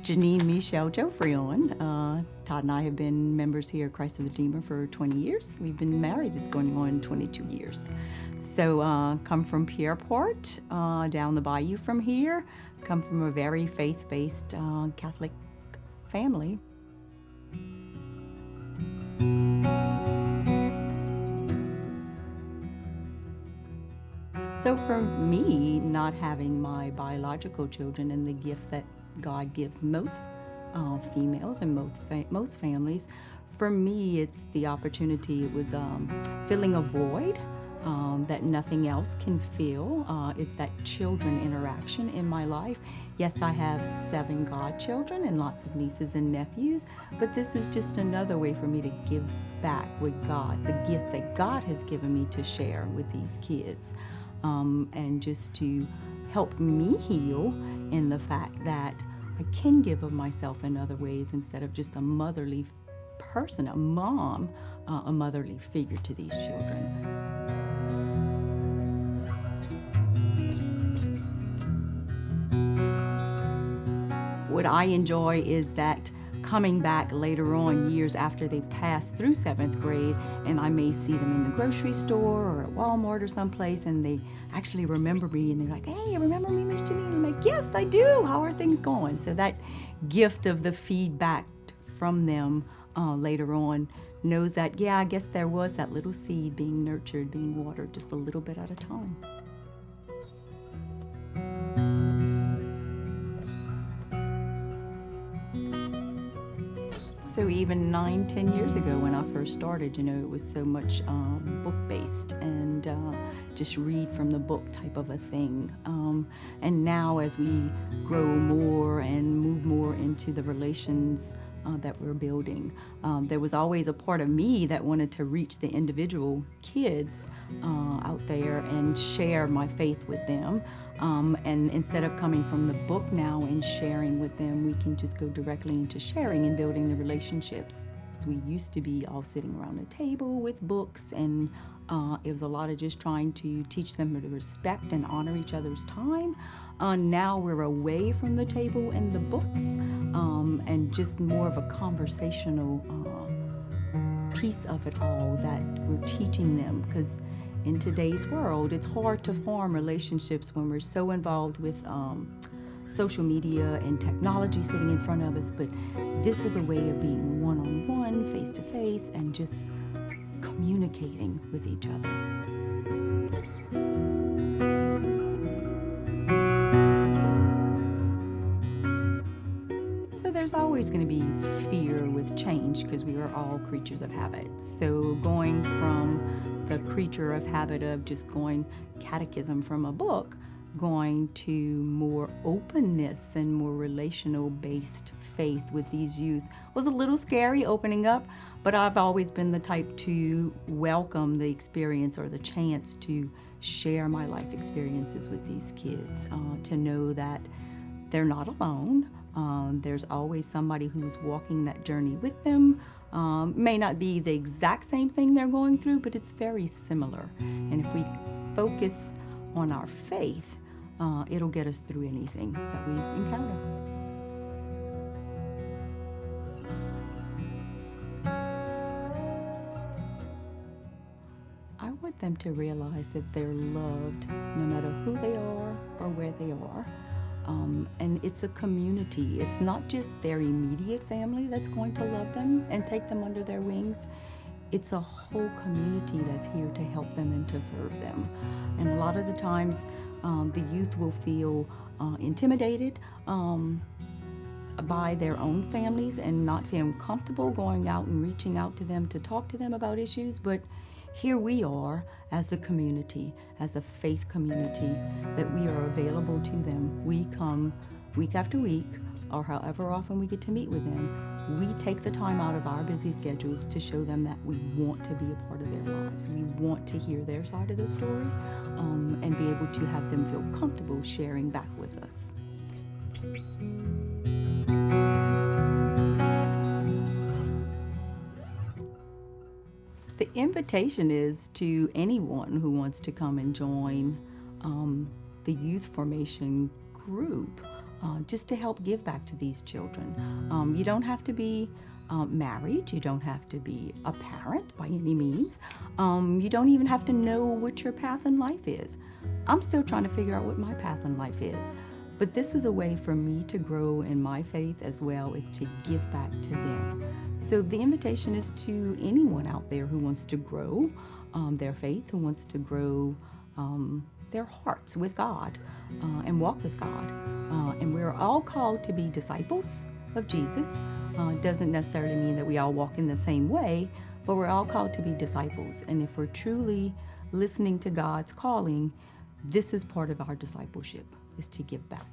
Janeen Joffrion. Todd and I have been members here at Christ the Redeemer for 20 years. We've been married, it's going on 22 years. So come from Pierreport, down the bayou from here, come from a very faith-based Catholic family. So for me, not having my biological children and the gift that God gives most females and most families, for me it's the opportunity. It was filling a void that nothing else can fill. Is that children interaction in my life. Yes, I have 7 godchildren and lots of nieces and nephews, but this is just another way for me to give back with God, the gift that God has given me to share with these kids. And just to help me heal in the fact that I can give of myself in other ways instead of just a motherly person, a mom, a motherly figure to these children. What I enjoy is that coming back later on, years after they've passed through 7th grade, and I may see them in the grocery store or at Walmart or someplace, and they actually remember me, and they're like, "Hey, you remember me, Miss Janeen?" I'm like, "Yes, I do. How are things going?" So that gift of the feedback from them later on knows that, yeah, I guess there was that little seed being nurtured, being watered just a little bit at a time. So even 9-10 years ago when I first started, it was so much book-based and just read from the book type of a thing. And now as we grow more and move more into the relations that we're building, there was always a part of me that wanted to reach the individual kids out there and share my faith with them. And instead of coming from the book now and sharing with them, we can just go directly into sharing and building the relationships. We used to be all sitting around a table with books, and it was a lot of just trying to teach them to respect and honor each other's time. Now we're away from the table and the books, and just more of a conversational piece of it all that we're teaching them, because in today's world, it's hard to form relationships when we're so involved with social media and technology sitting in front of us, but this is a way of being one-on-one, face-to-face, and just communicating with each other. So there's always going to be fear with change because we are all creatures of habit. So going from the creature of habit of just going catechism from a book, going to more openness and more relational based faith with these youth was a little scary opening up, but I've always been the type to welcome the experience or the chance to share my life experiences with these kids, to know that they're not alone. There's always somebody who's walking that journey with them. May not be the exact same thing they're going through, but it's very similar. And if we focus on our faith, it'll get us through anything that we encounter. I want them to realize that they're loved no matter who they are or where they are. And it's a community. It's not just their immediate family that's going to love them and take them under their wings. It's a whole community that's here to help them and to serve them. And a lot of the times, the youth will feel intimidated by their own families and not feel comfortable going out and reaching out to them to talk to them about issues. But here we are as a community, as a faith community, that we are available to them. We come week after week, or however often we get to meet with them. We take the time out of our busy schedules to show them that we want to be a part of their lives. We want to hear their side of the story, and be able to have them feel comfortable sharing back with us. The invitation is to anyone who wants to come and join the youth formation group. just to help give back to these children. You don't have to be married. You don't have to be a parent by any means. You don't even have to know what your path in life is. I'm still trying to figure out what my path in life is. But this is a way for me to grow in my faith as well as to give back to them. So the invitation is to anyone out there who wants to grow their faith, who wants to grow their hearts with God and walk with God. And we're all called to be disciples of Jesus. It doesn't necessarily mean that we all walk in the same way, but we're all called to be disciples. And if we're truly listening to God's calling, this is part of our discipleship, is to give back.